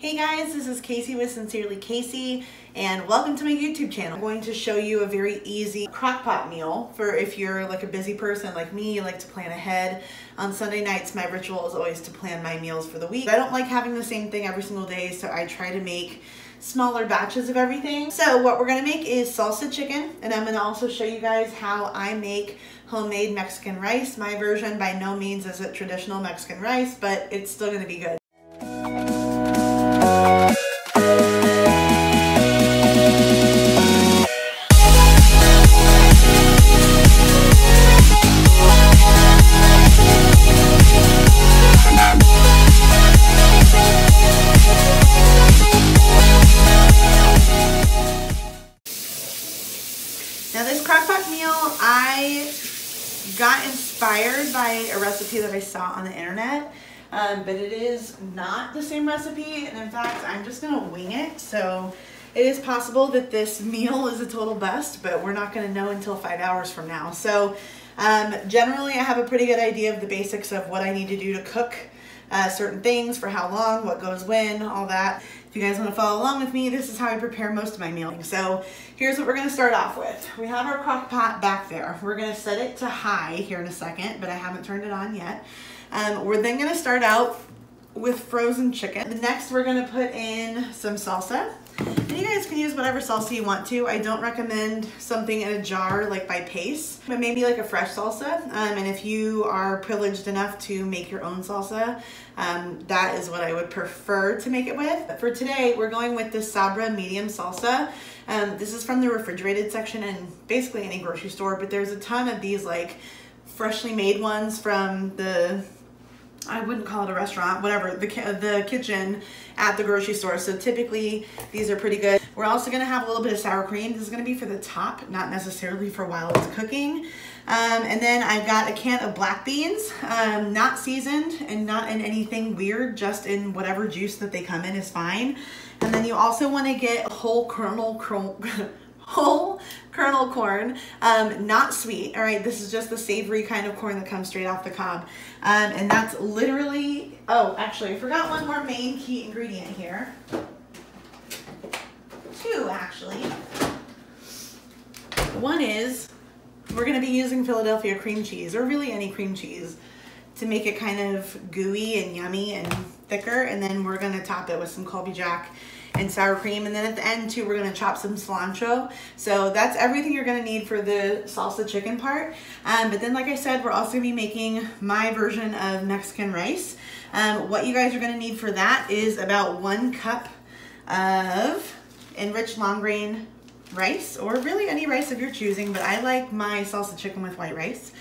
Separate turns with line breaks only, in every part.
Hey guys, this is Casey with Sincerely Casey, and welcome to my YouTube channel. I'm going to show you a very easy crockpot meal for if you're like a busy person like me, you like to plan ahead. On Sunday nights, my ritual is always to plan my meals for the week. I don't like having the same thing every single day, so I try to make smaller batches of everything. So what we're gonna make is salsa chicken, and I'm gonna also show you guys how I make homemade Mexican rice. My version by no means is a traditional Mexican rice, but it's still gonna be good. Now this crockpot meal, I got inspired by a recipe that I saw on the internet, but it is not the same recipe, and in fact, I'm just gonna wing it. So it is possible that this meal is a total bust, but we're not gonna know until 5 hours from now. So generally, I have a pretty good idea of the basics of what I need to do to cook certain things, for how long, what goes when, all that. If you guys want to follow along with me, this is how I prepare most of my meals. So here's what we're going to start off with. We have our crock pot back there. We're going to set it to high here in a second, but I haven't turned it on yet. We're then going to start out with frozen chicken. Next, we're going to put in some salsa. And you guys can use whatever salsa you want to. I don't recommend something in a jar like by paste, but maybe like a fresh salsa. And if you are privileged enough to make your own salsa, that is what I would prefer to make it with. But for today, we're going with this Sabra medium salsa. This is from the refrigerated section in basically any grocery store, but there's a ton of these like freshly made ones from the, I wouldn't call it a restaurant, whatever, the kitchen at the grocery store. So typically these are pretty good. We're also gonna have a little bit of sour cream. This is gonna be for the top, not necessarily for while it's cooking. And then I've got a can of black beans, not seasoned and not in anything weird, just in whatever juice that they come in is fine. And then you also wanna get whole kernel corn, not sweet. All right, this is just the savory kind of corn that comes straight off the cob. And that's literally, oh, actually, I forgot one more main key ingredient here. Two, actually. One is, we're gonna be using Philadelphia cream cheese, or really any cream cheese, to make it kind of gooey and yummy and thicker. And then we're gonna top it with some Colby Jack and sour cream, and then at the end too we're gonna chop some cilantro. So that's everything you're gonna need for the salsa chicken part. But then, like I said, we're also gonna be making my version of Mexican rice. What you guys are gonna need for that is about 1 cup of enriched long grain rice, or really any rice of your choosing, but I like my salsa chicken with white rice.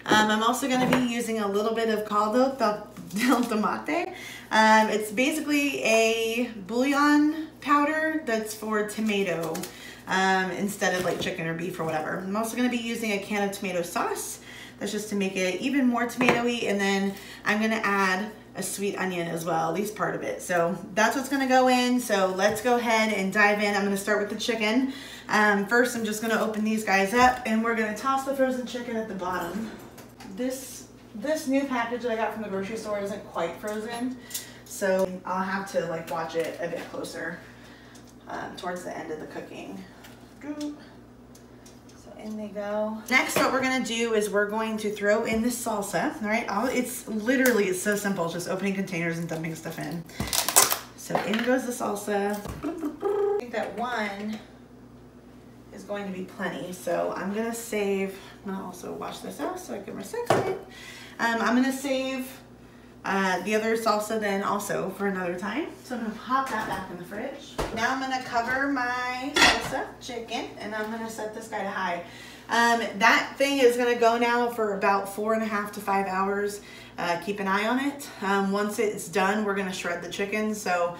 I'm also going to be using a little bit of caldo del tomate. It's basically a bouillon powder that's for tomato instead of like chicken or beef or whatever. I'm also going to be using a can of tomato sauce. That's just to make it even more tomatoey. And then I'm going to add a sweet onion as well, at least part of it. So that's what's going to go in. So let's go ahead and dive in. I'm going to start with the chicken. First, I'm just going to open these guys up, and we're going to toss the frozen chicken at the bottom. This new package that I got from the grocery store isn't quite frozen, so I'll have to like watch it a bit closer towards the end of the cooking. So in they go. Next, what we're gonna do is we're going to throw in the salsa. All right, it's so simple, just opening containers and dumping stuff in. So in goes the salsa. I think that one is going to be plenty, so I'm gonna save. I'm gonna also wash this out so I can recycle it. I'm gonna save the other salsa then also for another time. So I'm gonna pop that back in the fridge. Now I'm gonna cover my salsa chicken, and I'm gonna set this guy to high. That thing is gonna go now for about 4.5 to 5 hours. Keep an eye on it. Once it's done, we're gonna shred the chicken. So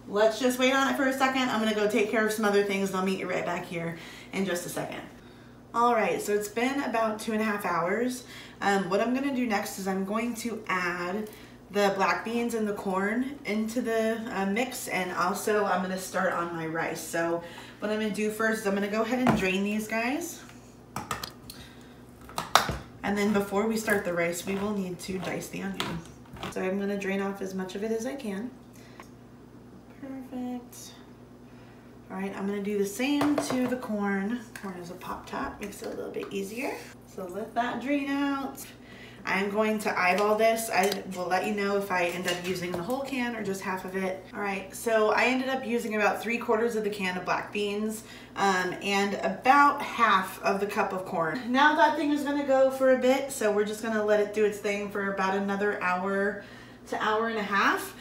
let's just wait on it for a second. I'm gonna go take care of some other things, and I'll meet you right back here in just a second. All right, so it's been about 2.5 hours. What I'm gonna do next is I'm going to add the black beans and the corn into the mix, and also I'm gonna start on my rice. So what I'm gonna do first is I'm gonna go ahead and drain these guys. And then before we start the rice, we will need to dice the onion. So I'm gonna drain off as much of it as I can. Perfect. All right, I'm gonna do the same to the corn. Corn is a pop top, makes it a little bit easier. So let that drain out. I'm going to eyeball this. I will let you know if I end up using the whole can or just half of it. All right, so I ended up using about 3/4 of the can of black beans and about half of the cup of corn. Now that thing is gonna go for a bit, so we're just gonna let it do its thing for about another hour to hour and a half.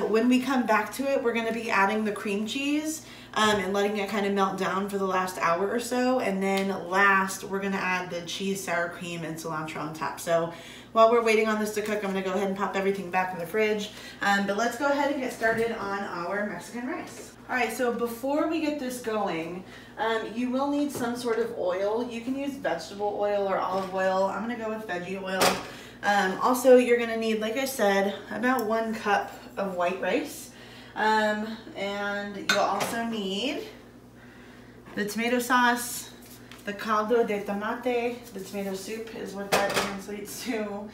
When we come back to it, we're gonna be adding the cream cheese and letting it kind of melt down for the last hour or so. And then last, we're gonna add the cheese, sour cream, and cilantro on top. So while we're waiting on this to cook, I'm gonna go ahead and pop everything back in the fridge. But let's go ahead and get started on our Mexican rice. All right, so before we get this going, you will need some sort of oil. You can use vegetable oil or olive oil. I'm gonna go with veggie oil. Also, you're gonna need, like I said, about 1 cup of white rice. And you'll also need the tomato sauce, the caldo de tomate, the tomato soup is what that translates to.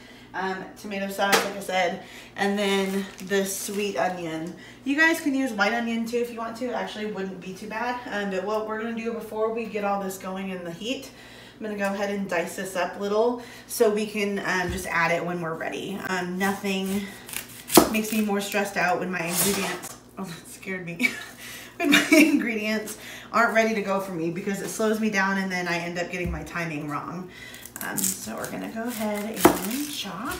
Tomato sauce, like I said, and then the sweet onion. You guys can use white onion too if you want to. It actually wouldn't be too bad. But what we're gonna do before we get all this going in the heat, I'm gonna go ahead and dice this up a little so we can just add it when we're ready. Nothing makes me more stressed out when my ingredients, oh, that scared me, when my ingredients aren't ready to go for me, because it slows me down and then I end up getting my timing wrong. So we're gonna go ahead and chop.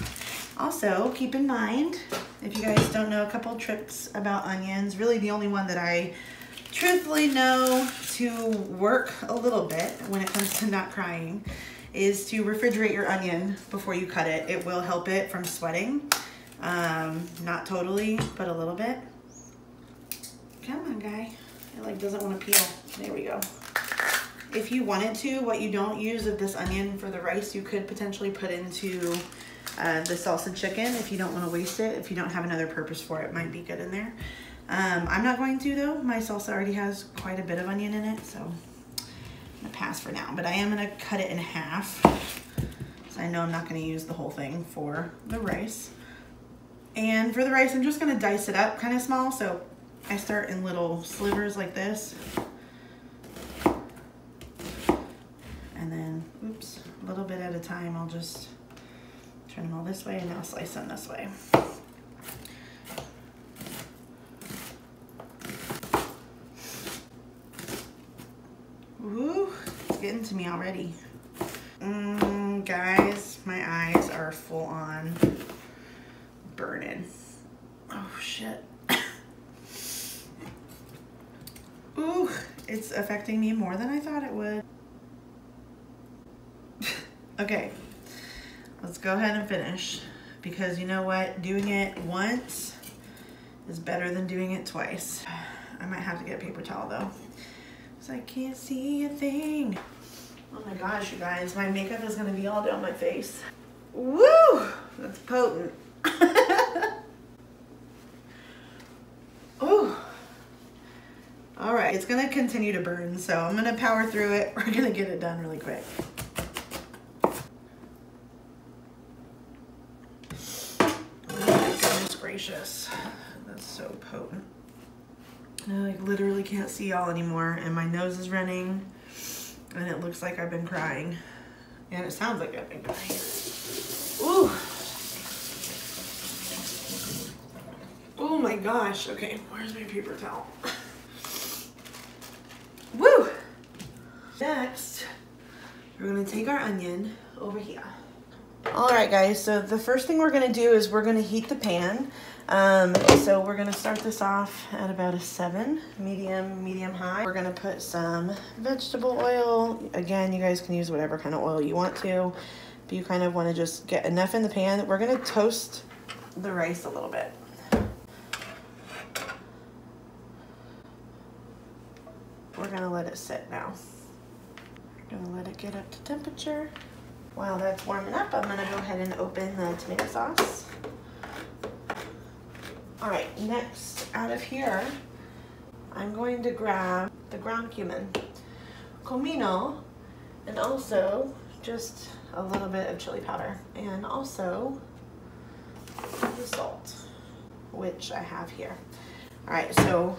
Also, keep in mind, if you guys don't know a couple tricks about onions, really the only one that I truthfully know to work a little bit when it comes to not crying is to refrigerate your onion before you cut it. It will help it from sweating. Not totally, but a little bit. Come on, guy. It like doesn't want to peel. There we go. If you wanted to, what you don't use of this onion for the rice, you could potentially put into the salsa chicken if you don't want to waste it. If you don't have another purpose for it, it might be good in there. I'm not going to though. My salsa already has quite a bit of onion in it, so I'm gonna pass for now. But I am gonna cut it in half, so I know I'm not gonna use the whole thing for the rice. And for the rice, I'm just gonna dice it up kind of small. So I start in little slivers like this. And then, oops, a little bit at a time, I'll just turn them all this way and now slice them this way. Woo, it's getting to me already. Guys, my eyes are full on burning. Oh shit. Ooh, it's affecting me more than I thought it would. Okay, let's go ahead and finish, because you know what? Doing it once is better than doing it twice. I might have to get a paper towel though, because I can't see a thing. Oh my gosh, you guys, my makeup is gonna be all down my face. Woo! That's potent. Ooh. All right, it's gonna continue to burn, so I'm gonna power through it. We're gonna get it done really quick. Gracious, that's so potent. I like literally can't see y'all anymore, and my nose is running, and it looks like I've been crying, and it sounds like I've been crying. Ooh. Oh my gosh. Okay, where's my paper towel? Woo. Next, we're gonna take our onion over here. All right, guys, so the first thing we're gonna do is we're gonna heat the pan. So we're gonna start this off at about a 7, medium high. We're gonna put some vegetable oil. Again, you guys can use whatever kind of oil you want to, but you kind of wanna just get enough in the pan. We're gonna toast the rice a little bit. We're gonna let it sit now. We're gonna let it get up to temperature. While that's warming up, I'm gonna go ahead and open the tomato sauce. All right, next out of here, I'm going to grab the ground cumin, comino, and also just a little bit of chili powder, and also the salt, which I have here. All right, so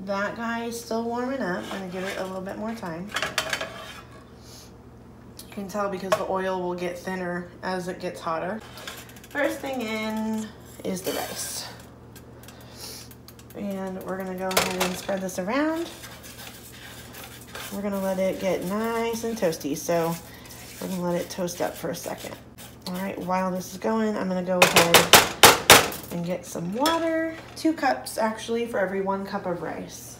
that guy is still warming up. I'm gonna give it a little bit more time. You can tell because the oil will get thinner as it gets hotter. First thing in is the rice. And we're gonna go ahead and spread this around. We're gonna let it get nice and toasty. So we're gonna let it toast up for a second. All right, while this is going, I'm gonna go ahead and get some water. 2 cups actually for every 1 cup of rice.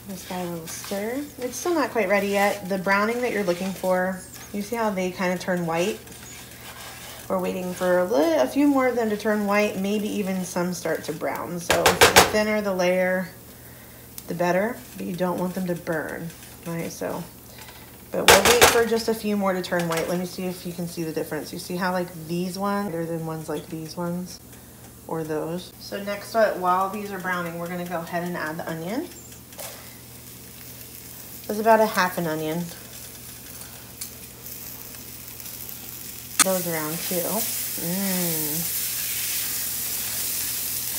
Just got a little stir. It's still not quite ready yet. The browning that you're looking for, you see how they kind of turn white? We're waiting for a few more of them to turn white, maybe even some start to brown. So the thinner the layer, the better, but you don't want them to burn. All right, so, but we'll wait for just a few more to turn white. Let me see if you can see the difference. You see how like these ones are better than ones like these ones or those. So next, while these are browning, we're gonna go ahead and add the onion. It's about a half an onion. Those around too.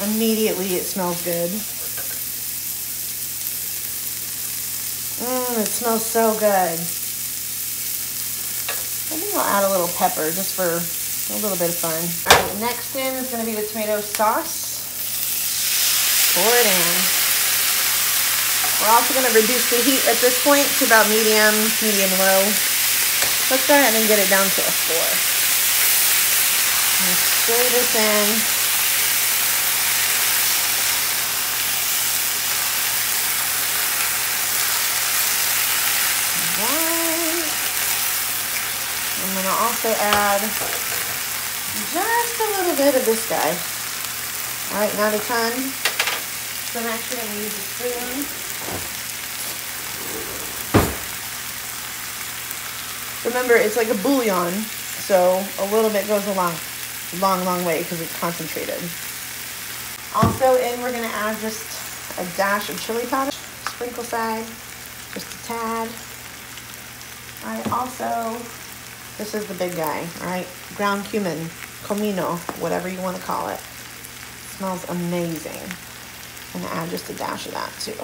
Immediately it smells good. It smells so good. I think I'll add a little pepper just for a little bit of fun. All right, next in is gonna be the tomato sauce. Pour it in. We're also going to reduce the heat at this point to about medium low. Let's go ahead and get it down to a 4. And stir this in. Right. I'm going to also add just a little bit of this guy. All right, not a ton. So I'm actually going to use a spoon. Remember, it's like a bouillon, so a little bit goes a long way because it's concentrated. Also in, we're gonna add just a dash of chili powder, sprinkle side, just a tad. All right, also, this is the big guy, all right? Ground cumin, comino, whatever you wanna call it. Smells amazing. I'm gonna add just a dash of that too.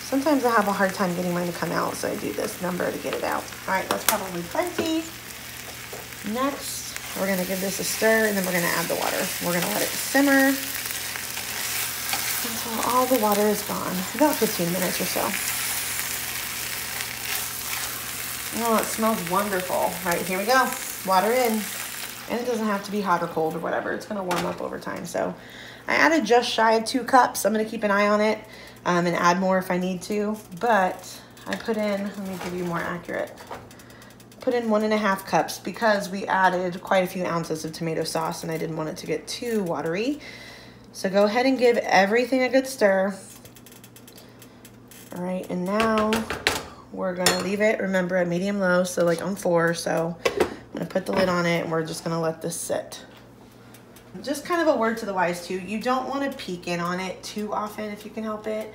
Sometimes I have a hard time getting mine to come out, so I do this number to get it out. All right, that's probably plenty. Next, we're gonna give this a stir, and then we're gonna add the water. We're gonna let it simmer until all the water is gone, about 15 minutes or so. Oh, it smells wonderful. All right, here we go. Water in. And it doesn't have to be hot or cold or whatever. It's gonna warm up over time. So I added just shy of 2 cups. I'm gonna keep an eye on it and add more if I need to. But I put in, let me give you more accurate. Put in 1.5 cups because we added quite a few ounces of tomato sauce and I didn't want it to get too watery. So go ahead and give everything a good stir. All right, and now we're gonna leave it, remember, at medium low, so like on 4. So I'm gonna put the lid on it and we're just gonna let this sit. Just kind of a word to the wise too, you don't wanna peek in on it too often if you can help it.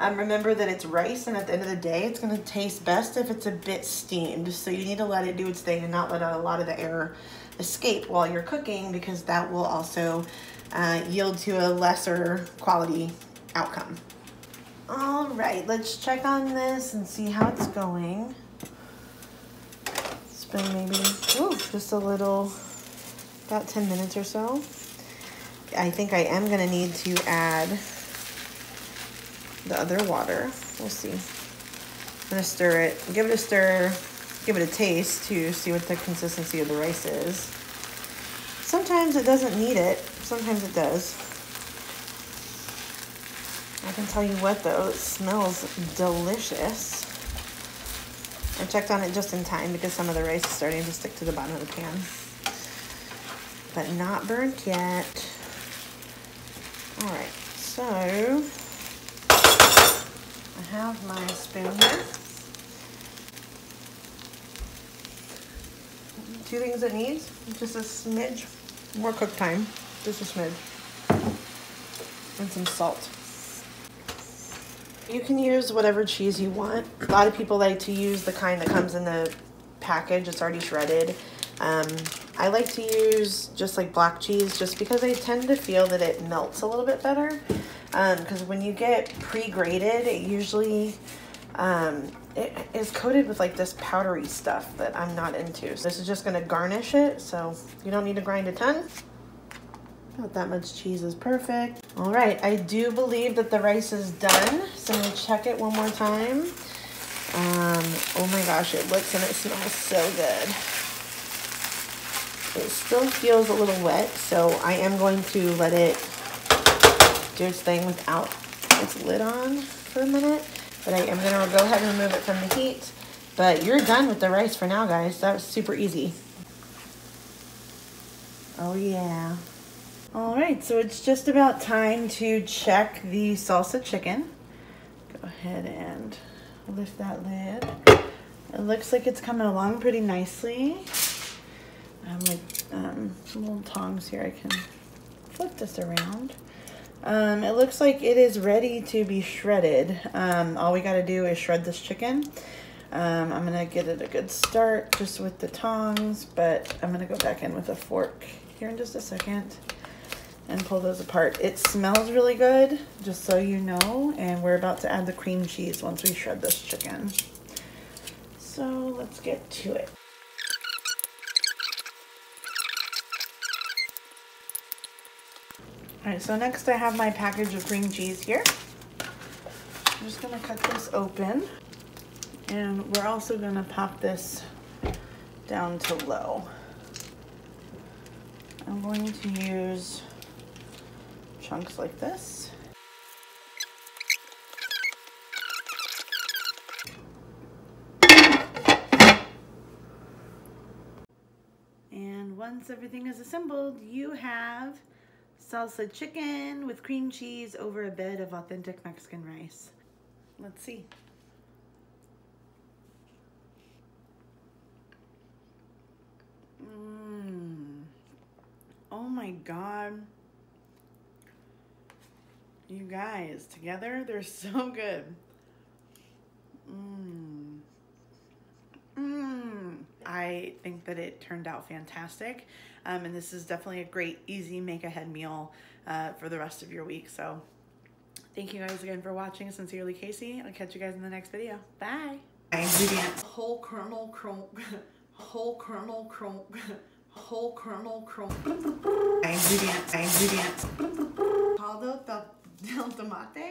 Remember that it's rice, and at the end of the day, it's gonna taste best if it's a bit steamed. So you need to let it do its thing and not let a lot of the air escape while you're cooking, because that will also yield to a lesser quality outcome. All right, let's check on this and see how it's going. It's been maybe, just a little, about 10 minutes or so. I think I am gonna need to add the other water. We'll see. I'm gonna stir it, give it a stir, give it a taste to see what the consistency of the rice is. Sometimes it doesn't need it, sometimes it does. I can tell you what though, it smells delicious. I checked on it just in time because some of the rice is starting to stick to the bottom of the pan. But not burnt yet. All right, so I have my spoon here. 2 things it needs, just a smidge more cook time, just a smidge.
and some salt. You can use whatever cheese you want. A lot of people like to use the kind that comes in the package. It's already shredded. I like to use just like block cheese just because I tend to feel that it melts a little bit better. Because when you get pre-grated, it usually it is coated with like this powdery stuff that I'm not into. So this is just going to garnish it, so you don't need to grind a ton. About that much cheese is perfect. All right, I do believe that the rice is done, so I'm gonna check it one more time. Oh my gosh, it looks and it smells so good. It still feels a little wet, so I am going to let it do its thing without its lid on for a minute. But I am gonna go ahead and remove it from the heat. But you're done with the rice for now, guys. That was super easy. Oh yeah. All right, so it's just about time to check the salsa chicken. Go ahead and lift that lid. It looks like it's coming along pretty nicely. I have some little tongs here. I can flip this around. It looks like it is ready to be shredded. All we gotta do is shred this chicken. I'm gonna get it a good start just with the tongs, but I'm gonna go back in with a fork here in just a second and pull those apart. It smells really good, just so you know, and we're about to add the cream cheese once we shred this chicken. So let's get to it. All right, so next I have my package of cream cheese here. I'm just gonna cut this open, and we're also gonna pop this down to low. I'm going to use chunks like this. And once everything is assembled, you have salsa chicken with cream cheese over a bed of authentic Mexican rice. Let's see. Oh my God. You guys, together, they're so good. I think that it turned out fantastic. And this is definitely a great, easy make-ahead meal for the rest of your week. So thank you guys again for watching. Sincerely, Casey. I'll catch you guys in the next video. Bye. Ingredients. Whole kernel whole kernel whole kernel ingredients. Caldo del tomate.